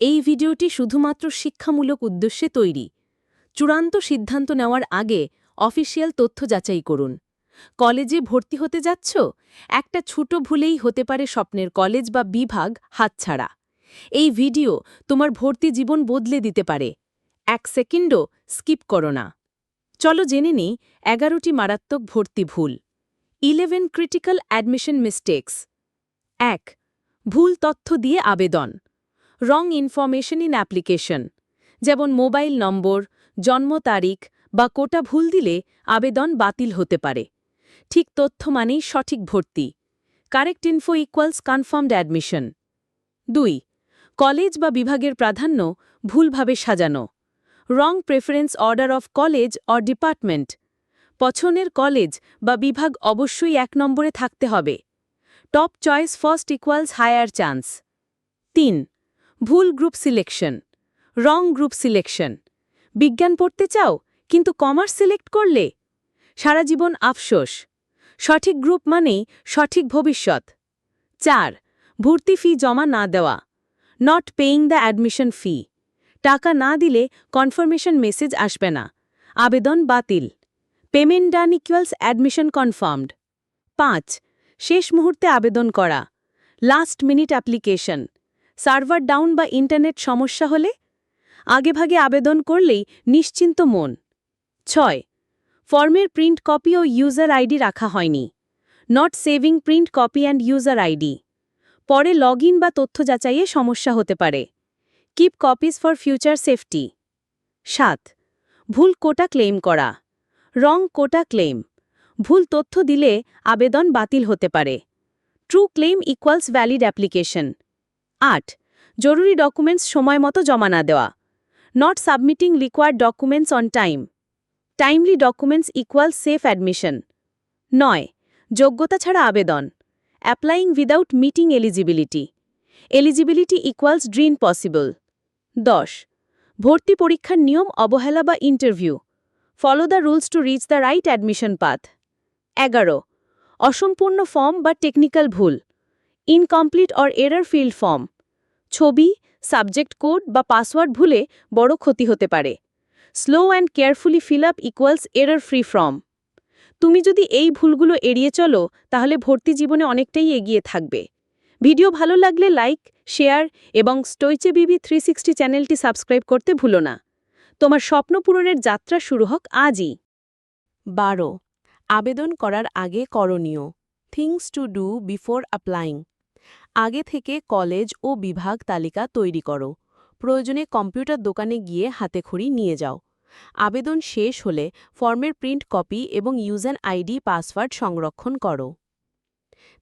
এই ভিডিওটি শুধুমাত্র শিক্ষামূলক উদ্দেশ্যে তৈরি। চূড়ান্ত সিদ্ধান্ত নেওয়ার আগে অফিসিয়াল তথ্য যাচাই করুন। কলেজে ভর্তি হতে যাচ্ছ? একটা ছোট ভুলেই হতে পারে স্বপ্নের কলেজ বা বিভাগ হাতছাড়া। এই ভিডিও তোমার ভর্তি জীবন বদলে দিতে পারে। 1 সেকেন্ডও স্কিপ করো না। চলো জেনে নিই 11টি মারাত্মক ভর্তি ভুল। 11 ক্রিটিক্যাল অ্যাডমিশন মিস্টেকস। 1. ভুল তথ্য দিয়ে আবেদন। রং ইনফরমেশন ইন অ্যাপ্লিকেশন, যেমন মোবাইল নম্বর, জন্ম তারিখ বা কোটা ভুল দিলে আবেদন বাতিল হতে পারে। ঠিক তথ্য মানেই সঠিক ভর্তি। Correct info equals confirmed admission. 2. College বা বিভাগের প্রাধান্য ভুলভাবে সাজানো। Wrong preference order of college or department. পছন্দের কলেজ বা বিভাগ অবশ্যই 1 নম্বরে থাকতে হবে। Top choice first equals higher chance. 3. ভুল group selection. Wrong group selection. বিজ্ঞান পড়তে চাও কিন্তু কমার্স সিলেক্ট করলে সারা জীবন আফসোস। সঠিক গ্রুপ মানেই সঠিক ভবিষ্যৎ। 4. ভর্তি ফি জমা না দেওয়া। নট পেইং দ্য অ্যাডমিশন ফি। টাকা না দিলে কনফার্মেশন মেসেজ আসবে না, আবেদন বাতিল। পেমেন্ট ডান ইকুয়ালস অ্যাডমিশন কনফার্মড। 5. শেষ মুহূর্তে আবেদন করা। Last minute application. Server down বা ইন্টারনেট সমস্যা হলে আগেভাগে আবেদন করলেই নিশ্চিন্ত মন। 6. ফর্মের প্রিন্ট কপি ও ইউজার আইডি রাখা হয়নি। Not saving print copy and user ID. পরে লগ ইন বা তথ্য যাচাইয়ে সমস্যা হতে পারে। Keep copies for future safety. 7. ভুল কোটা ক্লেম করা। রং কোটা ক্লেম। ভুল তথ্য দিলে আবেদন বাতিল হতে পারে। True claim equals valid application. 8. জরুরি ডকুমেন্টস সময়মতো জমা না দেওয়া। Not submitting required documents on time. Timely documents equal safe admission. 9. যোগ্যতা ছাড়া আবেদন। Applying without meeting eligibility. Eligibility equals dream possible. 10. ভর্তি পরীক্ষার নিয়ম অবহেলা বা interview. Follow the rules to reach the right admission path. 11. অসম্পূর্ণ ফর্ম বা টেকনিক্যাল ভুল। Incomplete or error field form. ছবি, সাবজেক্ট কোড বা পাসওয়ার্ড ভুলে বড় ক্ষতি হতে পারে। Slow and carefully fill up equals error free form. তুমি যদি এই ভুলগুলো এড়িয়ে চলো তাহলে ভর্তি জীবনে অনেকটাই এগিয়ে থাকবে। ভিডিও ভালো লাগলে লাইক, শেয়ার এবং স্টোইচেবিবি 360 চ্যানেলটি সাবস্ক্রাইব করতে ভুলো না। তোমার স্বপ্ন পূরণের যাত্রা শুরু হোক আজই। 12. আবেদন করার আগে করণীয়। Things to do before applying. আগে থেকে কলেজ ও বিভাগ তালিকা তৈরি করো। প্রয়োজনে কম্পিউটার দোকানে গিয়ে হাতেখড়ি নিয়ে যাও। আবেদন শেষ হলে ফর্মের প্রিন্ট কপি এবং ইউজার আইডি পাসওয়ার্ড সংরক্ষণ করো।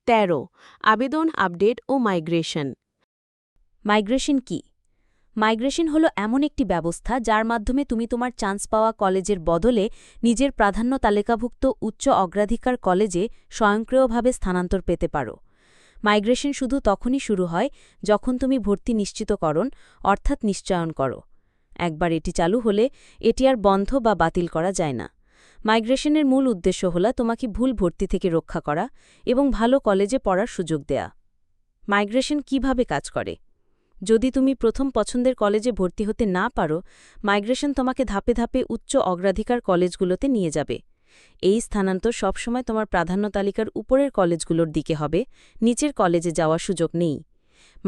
13. আবেদন আপডেট ও মাইগ্রেশন। মাইগ্রেশন কি? মাইগ্রেশন হলো এমন একটি ব্যবস্থা যার মাধ্যমে তুমি তোমার চান্স পাওয়া কলেজের বদলে নিজের প্রাধান্য তালিকাভুক্ত উচ্চ অগ্রাধিকার কলেজে স্বয়ংক্রিয়ভাবে স্থানান্তর পেতে পারো। মাইগ্রেশন শুধু তখনই শুরু হয় যখন তুমি ভর্তি নিশ্চিতকরণ অর্থাৎ নিশ্চয়ন করো। একবার এটি চালু হলে এটি আর বন্ধ বা বাতিল করা যায় না। মাইগ্রেশনের মূল উদ্দেশ্য হল তোমাকে ভুল ভর্তি থেকে রক্ষা করা এবং ভালো কলেজে পড়ার সুযোগ দেয়া। মাইগ্রেশন কিভাবে কাজ করে? যদি তুমি প্রথম পছন্দের কলেজে ভর্তি হতে না পারো, মাইগ্রেশন তোমাকে ধাপে ধাপে উচ্চ অগ্রাধিকার কলেজগুলোতে নিয়ে যাবে। এই স্থানান্তর সবসময় তোমার প্রাধান্য তালিকার উপরের কলেজগুলোর দিকে হবে, নিচের কলেজে যাওয়ার সুযোগ নেই।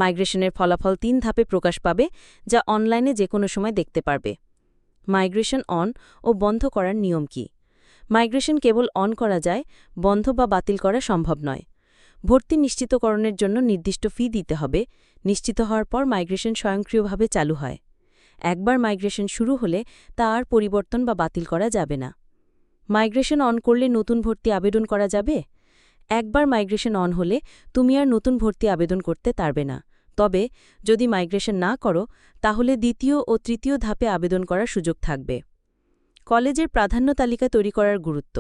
মাইগ্রেশনের ফলাফল 3 ধাপে প্রকাশ পাবে, যা অনলাইনে যে কোনো সময় দেখতে পারবে। মাইগ্রেশন অন ও বন্ধ করার নিয়ম কি? মাইগ্রেশন কেবল অন করা যায়, বন্ধ বা বাতিল করা সম্ভব নয়। ভর্তি নিশ্চিতকরণের জন্য নির্দিষ্ট ফি দিতে হবে। নিশ্চিত হওয়ার পর মাইগ্রেশন স্বয়ংক্রিয়ভাবে চালু হয়। একবার মাইগ্রেশন শুরু হলে তা আর পরিবর্তন বা বাতিল করা যাবে না। মাইগ্রেশন অন করলে নতুন ভর্তি আবেদন করা যাবে? একবার মাইগ্রেশন অন হলে তুমি আর নতুন ভর্তি আবেদন করতে পারবে না। তবে যদি মাইগ্রেশন না করো তাহলে দ্বিতীয় ও তৃতীয় ধাপে আবেদন করার সুযোগ থাকবে। কলেজের প্রাধান্য তালিকা তৈরি করার গুরুত্ব।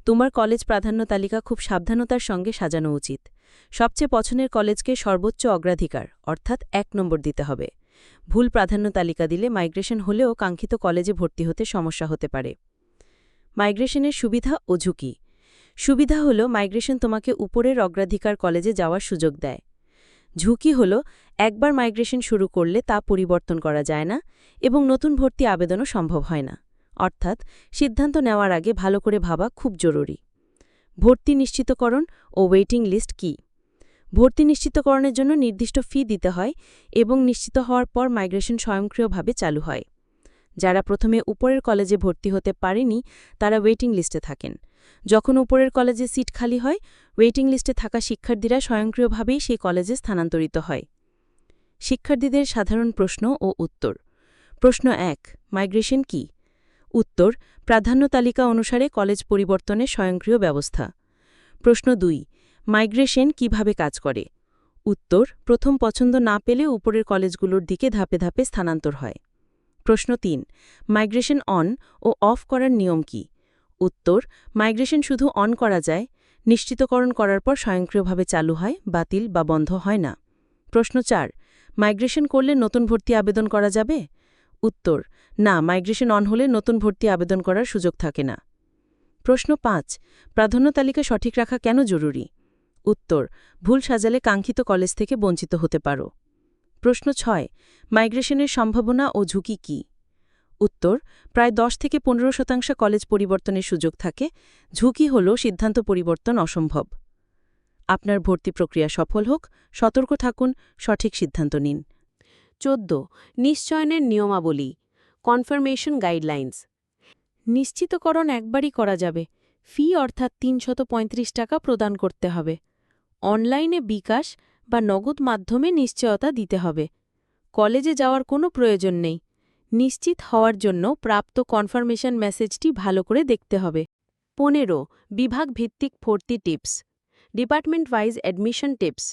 তোমার কলেজ প্রাধান্য তালিকা খুব সাবধানতার সঙ্গে সাজানো উচিত। সবচেয়ে পছন্দের কলেজকে সর্বোচ্চ অগ্রাধিকার অর্থাৎ 1 নম্বর দিতে হবে। ভুল প্রাধান্য তালিকা দিলে মাইগ্রেশন হলেও কাঙ্ক্ষিত কলেজে ভর্তি হতে সমস্যা হতে পারে। মাইগ্রেশনের সুবিধা ও ঝুঁকি। সুবিধা হল মাইগ্রেশন তোমাকে উপরের অগ্রাধিকার কলেজে যাওয়ার সুযোগ দেয়। ঝুঁকি হল একবার মাইগ্রেশন শুরু করলে তা পরিবর্তন করা যায় না এবং নতুন ভর্তি আবেদনও সম্ভব হয় না। অর্থাৎ সিদ্ধান্ত নেওয়ার আগে ভালো করে ভাবা খুব জরুরি। ভর্তি নিশ্চিতকরণ ও ওয়েটিং লিস্ট কি? ভর্তি নিশ্চিতকরণের জন্য নির্দিষ্ট ফি দিতে হয় এবং নিশ্চিত হওয়ার পর মাইগ্রেশন স্বয়ংক্রিয়ভাবে চালু হয়। যারা প্রথমে উপরের কলেজে ভর্তি হতে পারেনি তারা ওয়েটিং লিস্টে থাকেন। যখন উপরের কলেজে সিট খালি হয়, ওয়েটিং লিস্টে থাকা শিক্ষার্থীরা স্বয়ংক্রিয়ভাবেই সেই কলেজে স্থানান্তরিত হয়। শিক্ষার্থীদের সাধারণ প্রশ্ন ও উত্তর। প্রশ্ন ১, মাইগ্রেশন কি? উত্তর, প্রাধান্য তালিকা অনুসারে কলেজ পরিবর্তনের স্বয়ংক্রিয় ব্যবস্থা। প্রশ্ন ২, মাইগ্রেশন কিভাবে কাজ করে? উত্তর, প্রথম পছন্দ না পেলে উপরের কলেজগুলোর দিকে ধাপে ধাপে স্থানান্তর হয়। প্রশ্ন ৩, মাইগ্রেশন অন ও অফ করার নিয়ম কি? উত্তর, মাইগ্রেশন শুধু অন করা যায়, নিশ্চিতকরণ করার পর স্বয়ংক্রিয়ভাবে চালু হয়, বাতিল বা বন্ধ হয় না। প্রশ্ন ৪, মাইগ্রেশন করলে নতুন ভর্তি আবেদন করা যাবে? উত্তর, না, মাইগ্রেশন অন হলে নতুন ভর্তি আবেদন করার সুযোগ থাকে না। প্রশ্ন ৫, প্রাধান্য তালিকা সঠিক রাখা কেন জরুরি? উত্তর, ভুল সাজালে কাঙ্ক্ষিত কলেজ থেকে বঞ্চিত হতে পারো। প্রশ্ন ৬, মাইগ্রেশনের সম্ভাবনা ও ঝুঁকি কি? উত্তর, প্রায় ১০ থেকে ১৫% কলেজ পরিবর্তনের সুযোগ থাকে। ঝুঁকি হল সিদ্ধান্ত পরিবর্তন অসম্ভব। আপনার ভর্তি প্রক্রিয়া সফল হোক, সতর্ক থাকুন, সঠিক সিদ্ধান্ত নিন। ১৪. নিশ্চয়নের নিয়মাবলী, কনফার্মেশন গাইডলাইন্স। নিশ্চিতকরণ একবারই করা যাবে। ফি অর্থাৎ ৩৩৫ টাকা প্রদান করতে হবে। অনলাইনে বিকাশ বা নগদ মাধ্যমে নিশ্চয়তা দিতে হবে। কলেজে যাওয়ার কোনো প্রয়োজন নেই। নিশ্চিত হওয়ার জন্য প্রাপ্ত কনফার্মেশন মেসেজটি ভালো করে দেখতে হবে। ১৫. বিভাগ ভিত্তিক ভর্তি tips, department wise admission tips.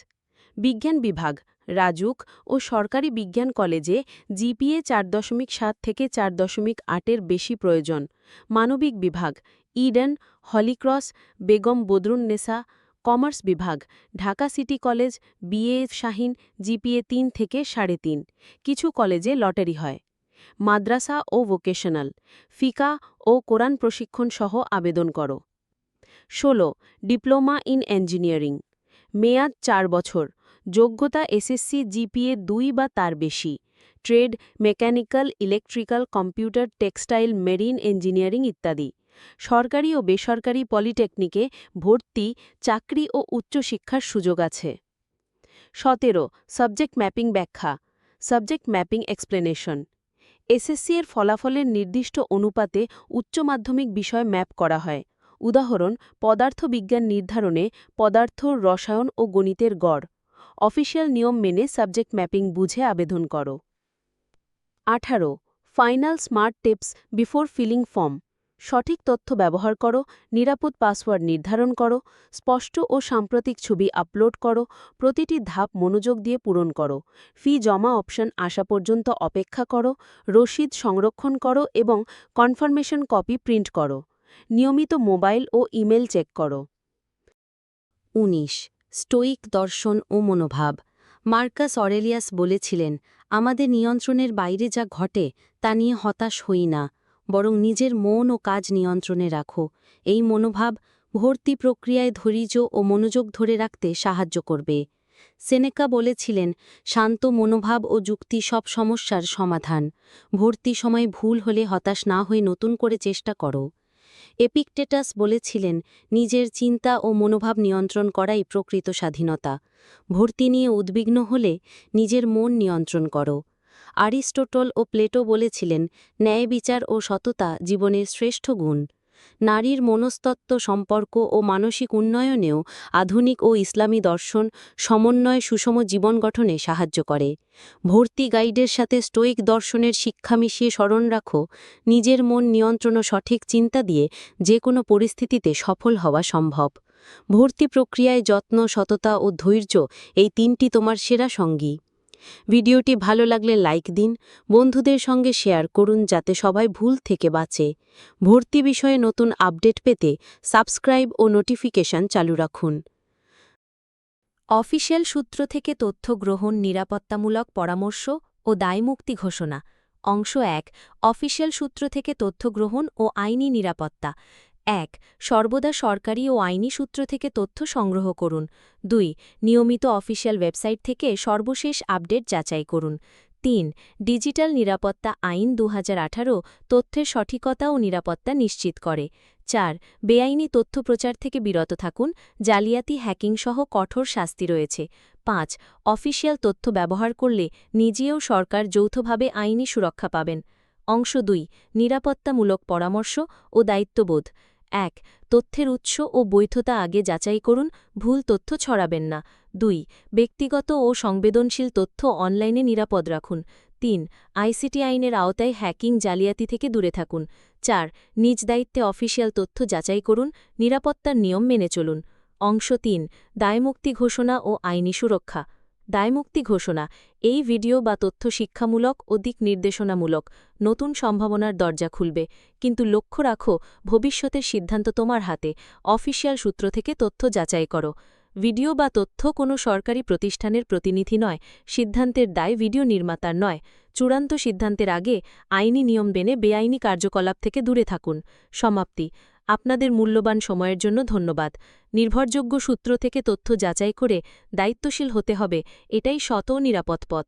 বিজ্ঞান বিভাগ, রাজুক ও সরকারি বিজ্ঞান কলেজে জিপিএ ৪.৭ থেকে ৪.৮-এর বেশি প্রয়োজন। মানবিক বিভাগ, Eden, Holy Cross, Begum Badrunnesa. Commerce বিভাগ, Dhaka city college, BA Shaheen, GPA ৩ থেকে ৩.৫। কিছু কলেজে লটারি হয়। মাদ্রাসা ও ভোকেশনাল, ফিকা ও কোরআন প্রশিক্ষণ সহ আবেদন করো। ১৬. ডিপ্লোমা ইন ইঞ্জিনিয়ারিং, মেয়াদ ৪ বছর, যোগ্যতা এসএসসি জিপিএ ২ বা তার বেশি, trade, mechanical, electrical, computer, textile, marine engineering ইত্যাদি। সরকারি ও বেসরকারি পলিটেকনিকে ভর্তি, চাকরি ও উচ্চশিক্ষার সুযোগ আছে। ১৭. সাবজেক্ট ম্যাপিং ব্যাখ্যা, সাবজেক্ট ম্যাপিং এক্সপ্লেনেশন। এসএসসি এর ফলাফলের নির্দিষ্ট অনুপাতে উচ্চ মাধ্যমিক বিষয় ম্যাপ করা হয়। উদাহরণ, পদার্থবিজ্ঞান নির্ধারণে পদার্থ, রসায়ন ও গণিতের গড়। অফিসিয়াল নিয়ম মেনে সাবজেক্ট ম্যাপিং বুঝে আবেদন করো। ১৮. Final smart tips before feeling form. সঠিক তথ্য ব্যবহার করো, নিরাপদ পাসওয়ার্ড নির্ধারণ করো, স্পষ্ট ও সাম্প্রতিক ছবি আপলোড করো, প্রতিটি ধাপ মনোযোগ দিয়ে পূরণ করো। ফি জমা অপশন আসা পর্যন্ত অপেক্ষা করো, রসিদ সংরক্ষণ করো এবং কনফার্মেশন কপি প্রিন্ট করো। নিয়মিত মোবাইল ও ইমেল চেক করো। ১৯. স্টোয়িক দর্শন ও মনোভাব। মার্কাস অরেলিয়াস বলেছিলেন, আমাদের নিয়ন্ত্রণের বাইরে যা ঘটে তা নিয়ে হতাশ হই না, বরং নিজের মন ও কাজ নিয়ন্ত্রণে রাখো। এই মনোভাব ভর্তি প্রক্রিয়ায় ধৈর্য ও মনোযোগ ধরে রাখতে সাহায্য করবে। সেনেকা বলেছিলেন, শান্ত মনোভাব ও যুক্তি সব সমস্যার সমাধান। ভর্তি সময় ভুল হলে হতাশ না হয়ে নতুন করে চেষ্টা করো। এপিকটেটাস বলেছিলেন, নিজের চিন্তা ও মনোভাব নিয়ন্ত্রণ করাই প্রকৃত স্বাধীনতা। ভর্তি নিয়ে উদ্বিগ্ন হলে নিজের মন নিয়ন্ত্রণ করো। অ্যারিস্টটল ও প্লেটো বলেছিলেন, ন্যায় বিচার ও সততা জীবনের শ্রেষ্ঠ গুণ। নারীর মনস্তত্ত্ব, সম্পর্ক ও মানসিক উন্নয়নেও আধুনিক ও ইসলামী দর্শন সমন্বয় সুষম জীবন গঠনে সাহায্য করে। ভর্তি গাইডের সাথে স্টোয়িক দর্শনের শিক্ষা মিশিয়ে স্মরণ রাখো, নিজের মন নিয়ন্ত্রণ ও সঠিক চিন্তা দিয়ে যে কোনো পরিস্থিতিতে সফল হওয়া সম্ভব। ভর্তি প্রক্রিয়ায় যত্ন, সততা ও ধৈর্য এই তিনটি তোমার সেরা সঙ্গী। ভিডিওটি ভালো লাগলে লাইক দিন, বন্ধুদের সঙ্গে শেয়ার করুন যাতে সবাই ভুল থেকে বাঁচে। ভর্তি বিষয়ে নতুন আপডেট পেতে সাবস্ক্রাইব ও নোটিফিকেশন চালু রাখুন। অফিসিয়াল সূত্র থেকে তথ্য গ্রহণ, নিরাপত্তামূলক পরামর্শ ও দায়মুক্তি ঘোষণা। অংশ ১. অফিসিয়াল সূত্র থেকে তথ্য গ্রহণ ও আইনি নিরাপত্তা। ১. সর্বদা সরকারি ও আইনি সূত্র থেকে তথ্য সংগ্রহ করুন। ২. নিয়মিত অফিসিয়াল ওয়েবসাইট থেকে সর্বশেষ আপডেট যাচাই করুন। ৩. ডিজিটাল নিরাপত্তা আইন ২০১৮ তথ্যের সঠিকতা ও নিরাপত্তা নিশ্চিত করে। ৪. বেআইনি তথ্য প্রচার থেকে বিরত থাকুন, জালিয়াতি হ্যাকিং সহ কঠোর শাস্তি রয়েছে। ৫. অফিসিয়াল তথ্য ব্যবহার করলে নিজেও সরকার যৌথভাবে আইনি সুরক্ষা পাবেন। অংশ ২. নিরাপত্তামূলক পরামর্শ ও দায়িত্ববোধ। ১. তথ্যের উৎস ও বৈধতা আগে যাচাই করুন, ভুল তথ্য ছড়াবেন না। ২. ব্যক্তিগত ও সংবেদনশীল তথ্য অনলাইনে নিরাপদ রাখুন। ৩. আইসিটি আইনের আওতায় হ্যাকিং জালিয়াতি থেকে দূরে থাকুন। ৪. নিজ দায়িত্বে অফিসিয়াল তথ্য যাচাই করুন, নিরাপত্তার নিয়ম মেনে চলুন। অংশ ৩. দায়মুক্তি ঘোষণা ও আইনি সুরক্ষা। দায়মুক্তি ঘোষণা। এই ভিডিও বা তথ্য শিক্ষামূলক ও দিক নির্দেশনামূলক। নতুন সম্ভাবনার দরজা খুলবে, কিন্তু লক্ষ্য রাখো, ভবিষ্যতের সিদ্ধান্ত তোমার হাতে। অফিসিয়াল সূত্র থেকে তথ্য যাচাই করো। ভিডিও বা তথ্য কোনো সরকারি প্রতিষ্ঠানের প্রতিনিধি নয়, সিদ্ধান্তের দায় ভিডিও নির্মাতার নয়। চূড়ান্ত সিদ্ধান্তের আগে আইনি নিয়ম মেনে বেআইনি কার্যকলাপ থেকে দূরে থাকুন। সমাপ্তি। আপনাদের মূল্যবান সময়ের জন্য ধন্যবাদ। নির্ভরযোগ্য সূত্র থেকে তথ্য যাচাই করে দায়িত্বশীল হতে হবে, এটাই সৎ ও নিরাপদ পথ।